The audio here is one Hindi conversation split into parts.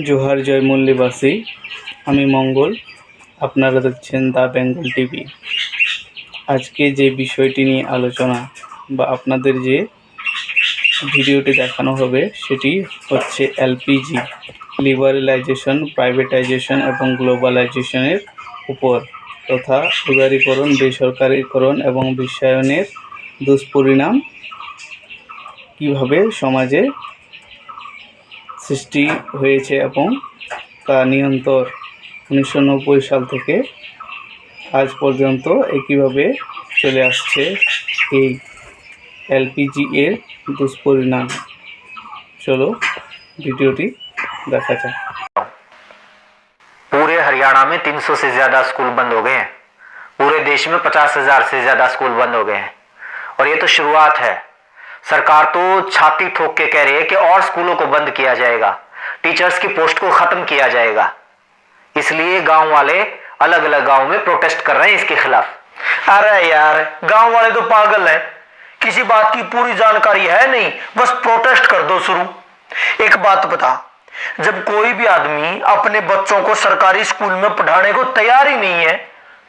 জোহার জয়মল্লীবাসী, আমি মঙ্গল। আপনারা দেখছেন দ্য বেঙ্গল টিভি। আজকে যে বিষয়টি নিয়ে আলোচনা বা আপনাদের যে ভিডিওটি দেখানো হবে সেটি হচ্ছে এলপিজি, লিবারেলাইজেশন, প্রাইভেটাইজেশন এবং গ্লোবালাইজেশনের উপর তথা উদারীকরণ, বেসরকারীকরণ এবং বিশ্বায়নের দুষ্পরিণাম কীভাবে সমাজে সৃষ্টি হয়েছে এবং তা নিরন্তর 1990 সাল থেকে আজ পর্যন্ত একইভাবে চলে আসছে এই এলপিজি এর দুষ্পরিণাম। চলো ভিডিওটি দেখা যাক। पूरे हरियाणा में 300 से ज्यादा स्कूल बंद हो गए हैं। पूरे देश में 50,000 से ज्यादा स्कूल बंद हो गए हैं और ये तो शुरुआत है। सरकार तो छाती ठोक के कह रही है कि और स्कूलों को बंद किया जाएगा, टीचर्स की पोस्ट को खत्म किया जाएगा। इसलिए गांव वाले अलग अलग गांव में प्रोटेस्ट कर रहे हैं इसके खिलाफ। अरे यार, गांव वाले तो पागल हैं, किसी बात की पूरी जानकारी है नहीं, बस प्रोटेस्ट कर दो शुरू। एक बात बता, जब कोई भी आदमी अपने बच्चों को सरकारी स्कूल में पढ़ाने को तैयार ही नहीं है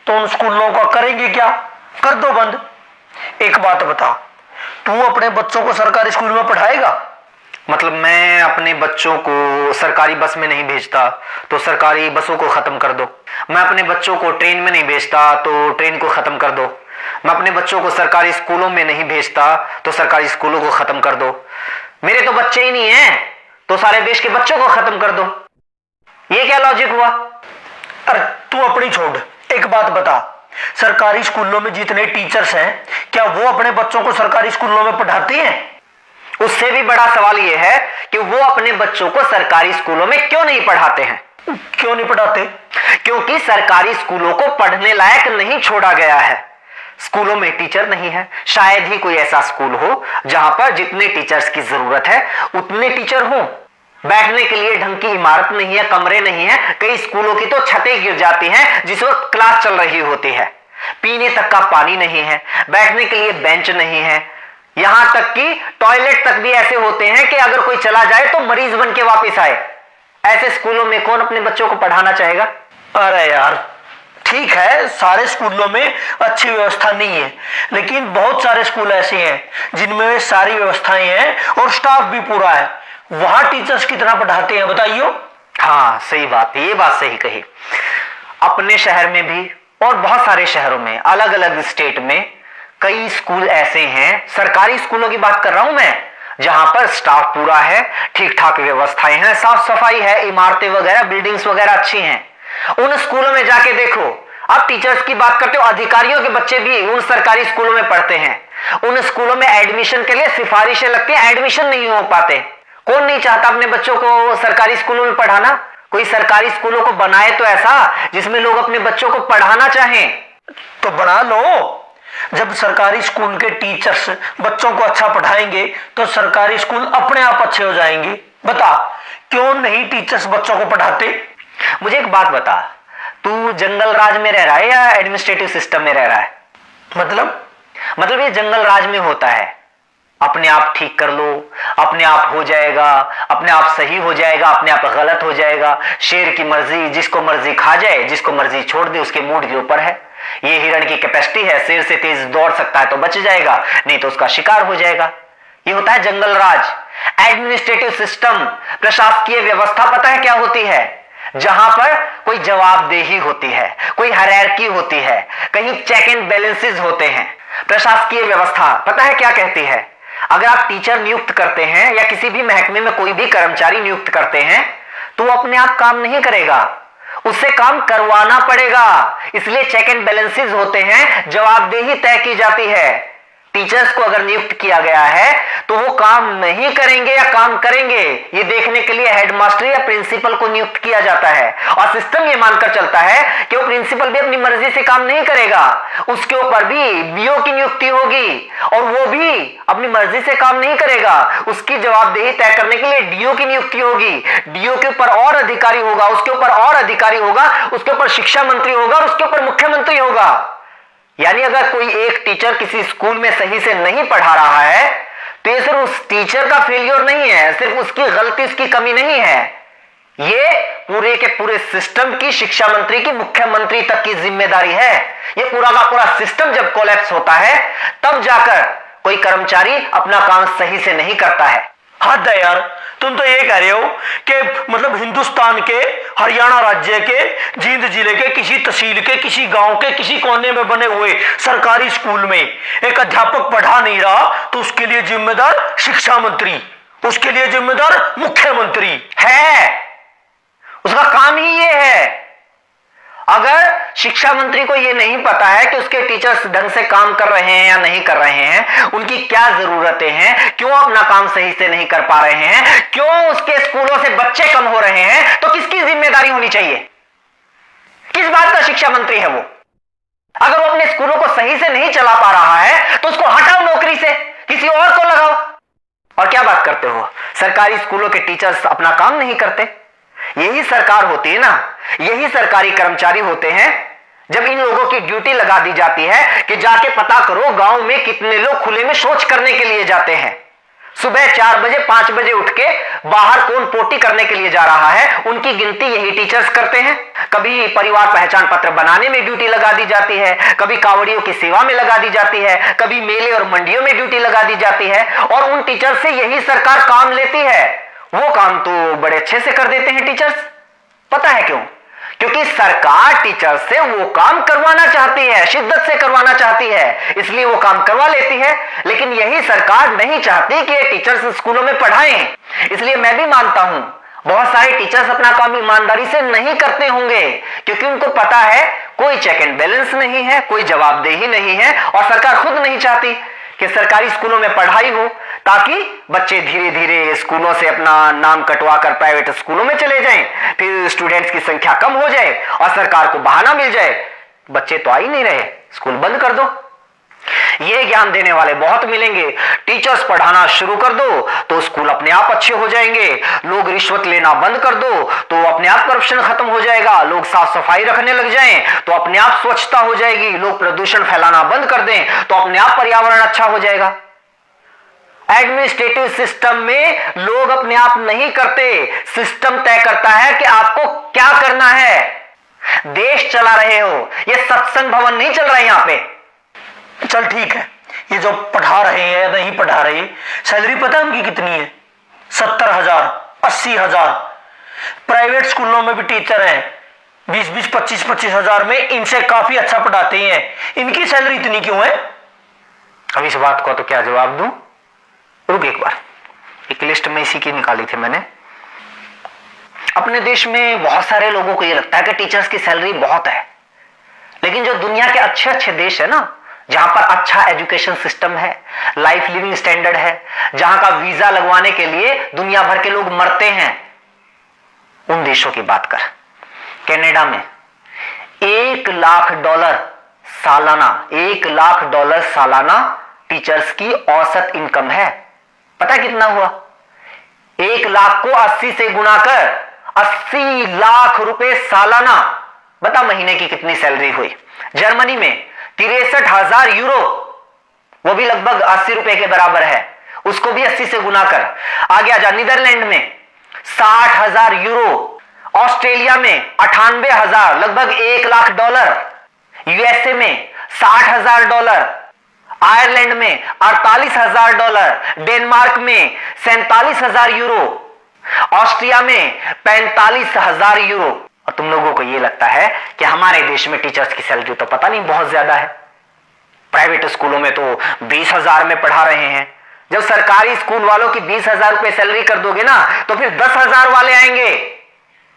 तो उन स्कूलों का करेंगे क्या? कर दो बंद। एक बात बता, तू अपने बच्चों को सरकारी स्कूल में पढ़ाएगा? मतलब मैं अपने बच्चों को सरकारी बस में नहीं भेजता तो सरकारी बसों को खत्म कर दो। मैं अपने बच्चों को ट्रेन में नहीं भेजता तो ट्रेन को खत्म कर दो। मैं अपने बच्चों को सरकारी स्कूलों में नहीं भेजता तो सरकारी स्कूलों को खत्म कर दो। मेरे तो बच्चे ही नहीं हैं तो सारे देश के बच्चों को खत्म कर दो। ये क्या लॉजिक हुआ? अरे तू अपनी छोड़, एक बात बता, सरकारी स्कूलों में जितने टीचर्स हैं क्या वो अपने बच्चों को सरकारी स्कूलों में पढ़ाते हैं? उससे भी बड़ा सवाल यह है कि वो अपने बच्चों को सरकारी स्कूलों में क्यों नहीं पढ़ाते हैं? क्यों नहीं पढ़ाते? क्योंकि सरकारी स्कूलों को पढ़ने लायक नहीं छोड़ा गया है। स्कूलों में टीचर नहीं है। शायद ही कोई ऐसा स्कूल हो जहां पर जितने टीचर्स की जरूरत है उतने टीचर हो। बैठने के लिए ढंग की इमारत नहीं है, कमरे नहीं है। कई स्कूलों की तो छतें गिर जाती हैं जिस वक्त क्लास चल रही होती है। पीने तक का पानी नहीं है, बैठने के लिए बेंच नहीं है। यहां तक कि टॉयलेट तक भी ऐसे होते हैं कि अगर कोई चला जाए तो मरीज बन के वापिस आए। ऐसे स्कूलों में कौन अपने बच्चों को पढ़ाना चाहेगा? अरे यार, ठीक है, सारे स्कूलों में अच्छी व्यवस्था नहीं है, लेकिन बहुत सारे स्कूल ऐसे हैं जिनमें सारी व्यवस्थाएं हैं और स्टाफ भी पूरा है। वहां टीचर्स कितना पढ़ाते हैं बताइयो? हाँ, सही बात, ये बात सही कही। अपने शहर में भी और बहुत सारे शहरों में, अलग अलग स्टेट में कई स्कूल ऐसे हैं, सरकारी स्कूलों की बात कर रहा हूं मैं, जहां पर स्टाफ पूरा है, ठीक ठाक व्यवस्थाएं हैं, साफ सफाई है, इमारतें वगैरह, बिल्डिंग्स वगैरह अच्छी हैं। उन स्कूलों में जाके देखो। आप टीचर्स की बात करते हो, अधिकारियों के बच्चे भी उन सरकारी स्कूलों में पढ़ते हैं। उन स्कूलों में एडमिशन के लिए सिफारिशें लगती हैं, एडमिशन नहीं हो पाते। कौन नहीं चाहता अपने बच्चों को सरकारी स्कूलों में पढ़ाना? कोई सरकारी स्कूलों को बनाए तो ऐसा जिसमें लोग अपने बच्चों को पढ़ाना चाहें। तो बना लो। जब सरकारी स्कूल के टीचर्स बच्चों को अच्छा पढ़ाएंगे तो सरकारी स्कूल अपने आप अच्छे हो जाएंगे। बता, क्यों नहीं टीचर्स बच्चों को पढ़ाते? मुझे एक बात बता, तू जंगल राज में रह रहा है या एडमिनिस्ट्रेटिव सिस्टम में रह रहा है? मतलब ये जंगल राज में होता है, अपने आप ठीक कर लो, अपने आप हो जाएगा, अपने आप सही हो जाएगा, अपने आप गलत हो जाएगा। शेर की मर्जी, जिसको मर्जी खा जाए, जिसको मर्जी छोड़ दे, उसके मूड के ऊपर है। ये हिरण की कैपेसिटी है, शेर से तेज दौड़ सकता है तो बच जाएगा, नहीं तो उसका शिकार हो जाएगा। ये होता है जंगल राज। एडमिनिस्ट्रेटिव सिस्टम, प्रशासकीय व्यवस्था पता है क्या होती है? जहां पर कोई जवाबदेही होती है, कोई हायरार्की होती है, कहीं चेक एंड बैलेंसेस होते हैं। प्रशासकीय व्यवस्था पता है क्या कहती है? अगर आप टीचर नियुक्त करते हैं या किसी भी महकमे में कोई भी कर्मचारी नियुक्त करते हैं तो वो अपने आप काम नहीं करेगा, उससे काम करवाना पड़ेगा। इसलिए चेक एंड बैलेंसेस होते हैं, जवाबदेही तय की जाती है। टीचर्स को अगर नियुक्त किया गया है तो वो काम नहीं करेंगे या काम करेंगे, ये देखने के लिए हेडमास्टर या प्रिंसिपल को नियुक्त किया जाता है। और सिस्टम ये मानकर चलता है कि वो प्रिंसिपल भी अपनी मर्जी से काम नहीं करेगा, उसके ऊपर भी बीओ की नियुक्ति होगी और वो भी अपनी मर्जी से काम नहीं करेगा, उसकी जवाबदेही तय करने के लिए डीओ की नियुक्ति होगी। डीओ के ऊपर और अधिकारी होगा, उसके ऊपर और अधिकारी होगा, उसके ऊपर शिक्षा मंत्री होगा और उसके ऊपर मुख्यमंत्री होगा। यानी अगर कोई एक टीचर किसी स्कूल में सही से नहीं पढ़ा रहा है तो ये सिर्फ उस टीचर का फेलियर नहीं है, सिर्फ उसकी गलती, उसकी कमी नहीं है, ये पूरे के पूरे सिस्टम की, शिक्षा मंत्री की, मुख्यमंत्री तक की जिम्मेदारी है। ये पूरा का पूरा सिस्टम जब कोलैप्स होता है तब जाकर कोई कर्मचारी अपना काम सही से नहीं करता है। हद है यार, तुम तो ये कह रहे हो कि मतलब हिंदुस्तान के हरियाणा राज्य के जींद जिले के किसी तहसील के किसी गांव के किसी कोने में बने हुए सरकारी स्कूल में एक अध्यापक पढ़ा नहीं रहा तो उसके लिए जिम्मेदार शिक्षा मंत्री, उसके लिए जिम्मेदार मुख्यमंत्री है। उसका काम ही ये है। अगर शिक्षा मंत्री को ये नहीं पता है कि उसके टीचर्स ढंग से काम कर रहे हैं या नहीं कर रहे हैं, उनकी क्या जरूरतें हैं, क्यों अपना काम सही से नहीं कर पा रहे हैं, क्यों उसके स्कूलों से बच्चे कम हो रहे हैं, तो किसकी जिम्मेदारी होनी चाहिए? किस बात का शिक्षा मंत्री है वो? अगर वो अपने स्कूलों को सही से नहीं चला पा रहा है तो उसको हटाओ नौकरी से, किसी और को लगाओ। और क्या बात करते हो, सरकारी स्कूलों के टीचर्स अपना काम नहीं करते? यही सरकार होती है ना, यही सरकारी कर्मचारी होते हैं जब इन लोगों की ड्यूटी लगा दी जाती है कि जाके पता करो गांव में कितने लोग खुले में शौच करने के लिए जाते हैं। सुबह 4 बजे 5 बजे उठ के बाहर कौन पोटी करने के लिए जा रहा है, उनकी गिनती यही टीचर्स करते हैं। कभी परिवार पहचान पत्र बनाने में ड्यूटी लगा दी जाती है, कभी कावड़ियों की सेवा में लगा दी जाती है, कभी मेले और मंडियों में ड्यूटी लगा दी जाती है, और उन टीचर से यही सरकार काम लेती है। वो काम तो बड़े अच्छे से कर देते हैं टीचर्स। पता है क्यों? क्योंकि सरकार टीचर से वो काम करवाना चाहती है, शिद्दत से करवाना चाहती है, इसलिए वो काम करवा लेती है। लेकिन यही सरकार नहीं चाहती कि टीचर्स स्कूलों में पढ़ाएं। इसलिए मैं भी मानता हूं बहुत सारे टीचर्स अपना काम ईमानदारी से नहीं करते होंगे, क्योंकि उनको पता है कोई चेक एंड बैलेंस नहीं है, कोई जवाबदेही नहीं है, और सरकार खुद नहीं चाहती कि सरकारी स्कूलों में पढ़ाई हो, ताकि बच्चे धीरे धीरे स्कूलों से अपना नाम कटवा कर प्राइवेट स्कूलों में चले जाएं, फिर स्टूडेंट्स की संख्या कम हो जाए और सरकार को बहाना मिल जाए, बच्चे तो आ ही नहीं रहे, स्कूल बंद कर दो। ये ज्ञान देने वाले बहुत मिलेंगे। टीचर्स पढ़ाना शुरू कर दो तो स्कूल अपने आप अच्छे हो जाएंगे। लोग रिश्वत लेना बंद कर दो तो अपने आप करप्शन खत्म हो जाएगा। लोग साफ सफाई रखने लग जाएं तो अपने आप स्वच्छता हो जाएगी। लोग प्रदूषण फैलाना बंद कर दें तो अपने आप पर्यावरण अच्छा हो जाएगा। एडमिनिस्ट्रेटिव सिस्टम में लोग अपने आप नहीं करते, सिस्टम तय करता है कि आपको क्या करना है। देश चला रहे हो, ये सत्संग भवन नहीं चल रहा है यहां पे। चल ठीक है, ये जो पढ़ा रहे हैं या नहीं पढ़ा रहे, सैलरी पता है उनकी कितनी है? 70,000, 80,000। प्राइवेट स्कूलों में भी टीचर हैं 20-20, 25-25 हजार में, इनसे काफी अच्छा पढ़ाते हैं, इनकी सैलरी इतनी क्यों है? अब इस बात को तो क्या जवाब दूं? रुक एक बार, एक लिस्ट में इसी की निकाली थी मैंने। अपने देश में बहुत सारे लोगों को यह लगता है कि टीचर्स की सैलरी बहुत है, लेकिन जो दुनिया के अच्छे अच्छे देश है ना, जहां पर अच्छा एजुकेशन सिस्टम है, लाइफ लिविंग स्टैंडर्ड है, जहां का वीजा लगवाने के लिए दुनिया भर के लोग मरते हैं, उन देशों की बात कर। कनाडा में $1 लाख सालाना, $1 लाख सालाना टीचर्स की औसत इनकम है। पता कितना हुआ? 1 लाख को 80 से गुणा कर 80 लाख रुपए सालाना। बता महीने की कितनी सैलरी हुई? जर्मनी में 63,000 यूरो, वो भी लगभग 80 रुपए के बराबर है, उसको भी 80 से गुना कर। आगे आजा, नीदरलैंड में 60,000 यूरो, ऑस्ट्रेलिया में 98,000, लगभग $1 लाख, यूएसए में $60,000, आयरलैंड में $48,000, डेनमार्क में 47,000 यूरो, ऑस्ट्रिया में 45,000 यूरो। और तुम लोगों को यह लगता है कि हमारे देश में टीचर्स की सैलरी तो पता नहीं बहुत ज्यादा है। प्राइवेट स्कूलों में तो 20,000 में पढ़ा रहे हैं। जब सरकारी स्कूल वालों की 20,000 रुपए सैलरी कर दोगे ना, तो फिर 10,000 वाले आएंगे,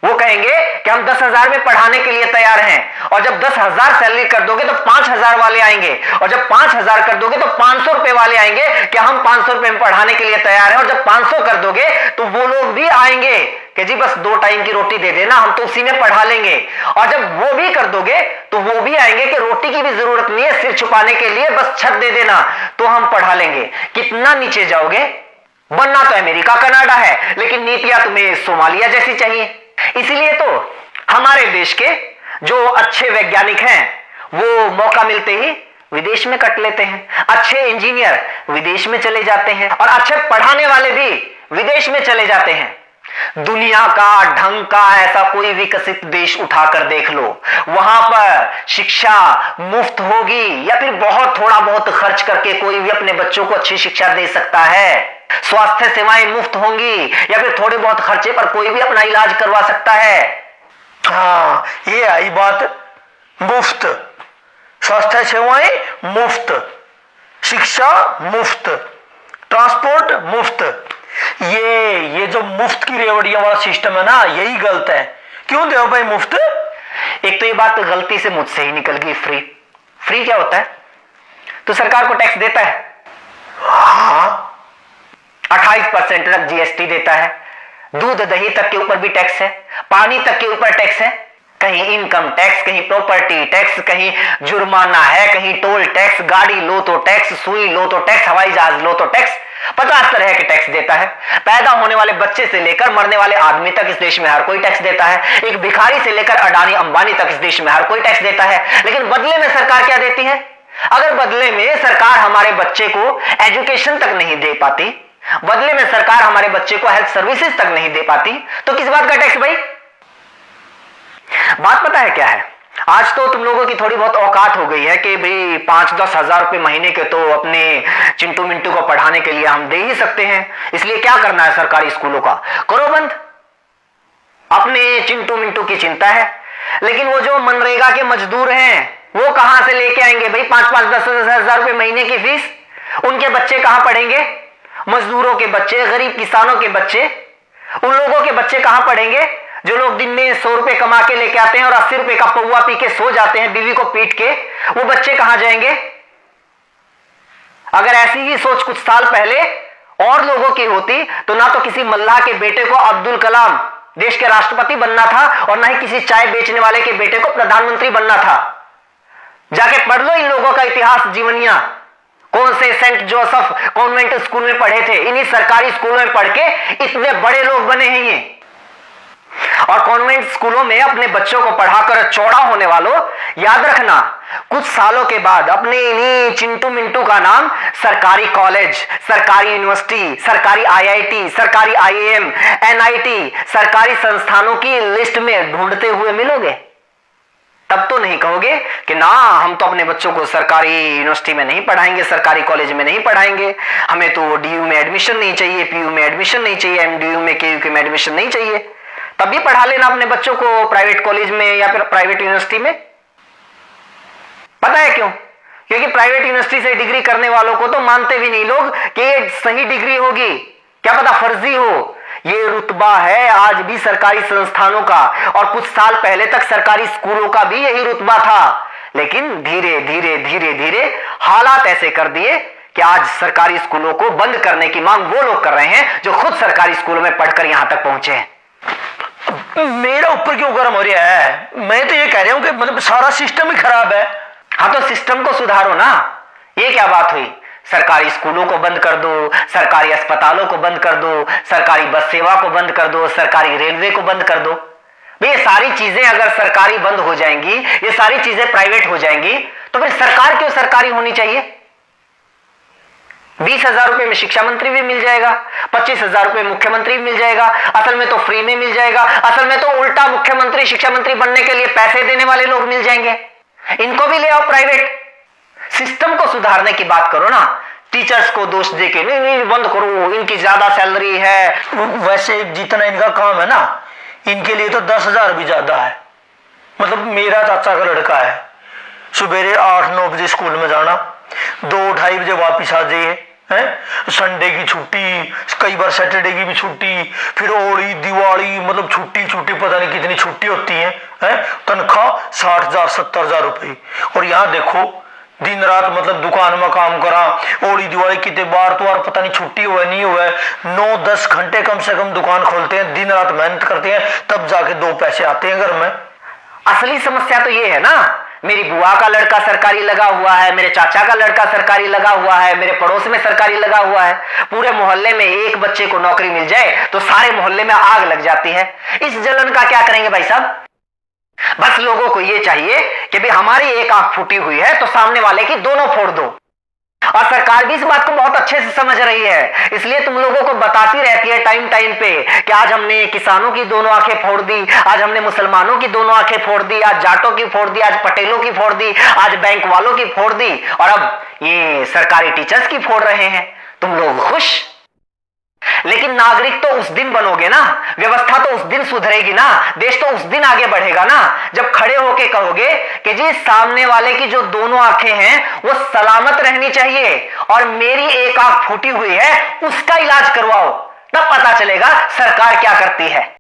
वो कहेंगे कि हम 10,000 में पढ़ाने के लिए तैयार हैं। और जब 10,000 सैलरी कर दोगे तो 5,000 वाले आएंगे, और जब 5,000 कर दोगे तो 500 रुपए वाले आएंगे कि हम 500 रुपए में पढ़ाने के लिए तैयार हैं। और जब 500 कर दोगे तो वो लोग भी आएंगे कि जी बस 2 टाइम की रोटी दे देना, हम तो उसी में पढ़ा लेंगे। और जब वो भी कर दोगे तो वो भी आएंगे कि रोटी की भी जरूरत नहीं है, सिर छुपाने के लिए बस छत दे देना तो हम पढ़ा लेंगे। कितना नीचे जाओगे? बनना तो अमेरिका कनाडा है, लेकिन नीतियां तुम्हें सोमालिया जैसी चाहिए। इसीलिए तो हमारे देश के जो अच्छे वैज्ञानिक हैं वो मौका मिलते ही विदेश में कट लेते हैं। अच्छे इंजीनियर विदेश में चले जाते हैं, और अच्छे पढ़ाने वाले भी विदेश में चले जाते हैं। दुनिया का ढंग का ऐसा कोई विकसित देश उठाकर देख लो, वहां पर शिक्षा मुफ्त होगी या फिर बहुत थोड़ा बहुत खर्च करके कोई भी अपने बच्चों को अच्छी शिक्षा दे सकता है। स्वास्थ्य सेवाएं मुफ्त होंगी या फिर थोड़े बहुत खर्चे पर कोई भी अपना इलाज करवा सकता है। हाँ, ये आई बात। मुफ्त स्वास्थ्य सेवाएं, मुफ्त शिक्षा, मुफ्त ट्रांसपोर्ट, मुफ्त। ये जो मुफ्त की रेवड़ियां वाला सिस्टम है ना, यही गलत है। क्यों दे भाई मुफ्त? एक तो ये बात गलती से मुझसे ही निकल गई। फ्री फ्री क्या होता है? तो सरकार को टैक्स देता है। हाँ, 28% तक जीएसटी देता है। दूध दही तक के ऊपर भी टैक्स है, पानी तक के ऊपर टैक्स है। कहीं इनकम टैक्स, कहीं प्रॉपर्टी टैक्स, कहीं जुर्माना है, कहीं टोल टैक्स, गाड़ी लो तो टैक्स, सुई लो तो टैक्स, हवाई जहाज लो तो टैक्स। 50 तरह के टैक्स देता है। पैदा होने वाले बच्चे से लेकर मरने वाले आदमी तक इस देश में हर कोई टैक्स देता है। एक भिखारी से लेकर अडानी अंबानी तक इस देश में हर कोई टैक्स देता है। लेकिन बदले में सरकार क्या देती है? अगर बदले में सरकार हमारे बच्चे को एजुकेशन तक नहीं दे पाती, बदले में सरकार हमारे बच्चे को हेल्थ सर्विसेज तक नहीं दे पाती, तो किस बात का टैक्स भाई? बात पता है क्या है? आज तो तुम लोगों की थोड़ी बहुत औकात हो गई है कि भाई 5-10 हजार रुपए महीने के तो अपने चिंटू मिंटू को पढ़ाने के लिए हम दे ही सकते हैं, इसलिए क्या करना है सरकारी स्कूलों का? करो बंद। अपने चिंटू मिंटू की चिंता है, लेकिन वो जो मनरेगा के मजदूर हैं वो कहां से लेके आएंगे भाई 5-5, 10-10 हजार रुपए महीने की फीस? उनके बच्चे कहां पढ़ेंगे? मजदूरों के बच्चे, गरीब किसानों के बच्चे, उन लोगों के बच्चे कहां पढ़ेंगे जो लोग दिन में 100 रुपए कमा के लेके आते हैं और 80 रुपए का पौवा पी के सो जाते हैं बीवी को पीट के? वो बच्चे कहां जाएंगे? अगर ऐसी ही सोच कुछ साल पहले और लोगों की होती तो ना तो किसी मल्लाह के बेटे को अब्दुल कलाम देश के राष्ट्रपति बनना था और ना ही किसी चाय बेचने वाले के बेटे को प्रधानमंत्री बनना था। जाके पढ़ लो इन लोगों का इतिहास, जीवनियां। कौन से सेंट जोसेफ कॉन्वेंट स्कूल में पढ़े थे, इन्हीं सरकारी स्कूलों में पढ़ के इतने बड़े लोग बने हैं ये। और कॉन्वेंट स्कूलों में अपने बच्चों को पढ़ाकर चौड़ा होने वालों, याद रखना कुछ सालों के बाद अपने इन्हीं चिंटू मिंटू का नाम सरकारी कॉलेज, सरकारी यूनिवर्सिटी, सरकारी आईआईटी, सरकारी आईएएम, एनआईटी, सरकारी संस्थानों की लिस्ट में ढूंढते हुए मिलोगे। तब तो नहीं कहोगे कि ना हम तो अपने बच्चों को सरकारी यूनिवर्सिटी में नहीं पढ़ाएंगे, सरकारी कॉलेज में नहीं पढ़ाएंगे, हमें तो डीयू में एडमिशन नहीं चाहिए, पीयू में एडमिशन नहीं चाहिए, एमडीयू में केयू में एडमिशन नहीं चाहिए। तब भी पढ़ा लेना अपने बच्चों को प्राइवेट कॉलेज में या फिर प्राइवेट यूनिवर्सिटी में। पता है क्यों? क्योंकि प्राइवेट यूनिवर्सिटी से डिग्री करने वालों को तो मानते भी नहीं लोग कि ये सही डिग्री होगी, क्या पता फर्जी हो। ये रुतबा है आज भी सरकारी संस्थानों का, और कुछ साल पहले तक सरकारी स्कूलों का भी यही रुतबा था। लेकिन धीरे धीरे धीरे धीरे हालात ऐसे कर दिए कि आज सरकारी स्कूलों को बंद करने की मांग वो लोग कर रहे हैं जो खुद सरकारी स्कूलों में पढ़कर यहां तक पहुंचे हैं। मेरा ऊपर क्यों गर्म हो रहा है? मैं तो ये कह रहा हूं कि मतलब सारा सिस्टम ही खराब है। हाँ तो सिस्टम को सुधारो ना। ये क्या बात हुई? सरकारी स्कूलों को बंद कर दो, सरकारी अस्पतालों को बंद कर दो, सरकारी बस सेवा को बंद कर दो, सरकारी रेलवे को बंद कर दो। ये सारी चीजें अगर सरकारी बंद हो जाएंगी, ये सारी चीजें प्राइवेट हो जाएंगी, तो फिर सरकार क्यों सरकारी होनी चाहिए? 20,000 रुपए में शिक्षा मंत्री भी मिल जाएगा, 25,000 रुपए मुख्यमंत्री भी मिल जाएगा। असल में तो फ्री में मिल जाएगा। असल में तो उल्टा मुख्यमंत्री शिक्षा मंत्री बनने के लिए पैसे देने वाले लोग मिल जाएंगे। इनको भी ले आओ प्राइवेट। सिस्टम को सुधारने की बात करो ना। टीचर्स को दोष देके नहीं बंद करो, इनकी ज्यादा सैलरी है। वैसे जितना इनका काम है ना, इनके लिए तो 10,000 भी ज्यादा है। मतलब मेरा चाचा का लड़का है, सुबह 8-9 बजे स्कूल में जाना, 2-2:30 बजे वापिस आ जाइए, संडे की छुट्टी, कई बार सैटरडे की भी छुट्टी, फिर होली दिवाली, मतलब छुट्टी पता नहीं कितनी छुट्टी होती है। तनख्वाह 60,000 70,000 रुपए। और यहाँ देखो दिन रात मतलब दुकान में काम करा, होली दिवाली कितने बार तो पता नहीं छुट्टी हुआ नहीं हुआ, 9-10 घंटे कम से कम दुकान खोलते हैं, दिन रात मेहनत करते हैं, तब जाके 2 पैसे आते हैं घर में। असली समस्या तो ये है ना, मेरी बुआ का लड़का सरकारी लगा हुआ है, मेरे चाचा का लड़का सरकारी लगा हुआ है, मेरे पड़ोस में सरकारी लगा हुआ है। पूरे मोहल्ले में एक बच्चे को नौकरी मिल जाए तो सारे मोहल्ले में आग लग जाती है। इस जलन का क्या करेंगे भाई साहब? बस लोगों को ये चाहिए कि भाई हमारी एक आंख फूटी हुई है तो सामने वाले की दोनों फोड़ दो। और सरकार भी इस बात को बहुत अच्छे से समझ रही है, इसलिए तुम लोगों को बताती रहती है टाइम टाइम पे कि आज हमने किसानों की दोनों आंखें फोड़ दी, आज हमने मुसलमानों की दोनों आंखें फोड़ दी, आज जाटों की फोड़ दी, आज पटेलों की फोड़ दी, आज बैंक वालों की फोड़ दी, और अब ये सरकारी टीचर्स की फोड़ रहे हैं। तुम लोग खुश? लेकिन नागरिक तो उस दिन बनोगे ना, व्यवस्था तो उस दिन सुधरेगी ना, देश तो उस दिन आगे बढ़ेगा ना, जब खड़े होके कहोगे कि जी सामने वाले की जो दोनों आंखें हैं वो सलामत रहनी चाहिए और मेरी एक आंख फूटी हुई है उसका इलाज करवाओ, तब पता चलेगा सरकार क्या करती है।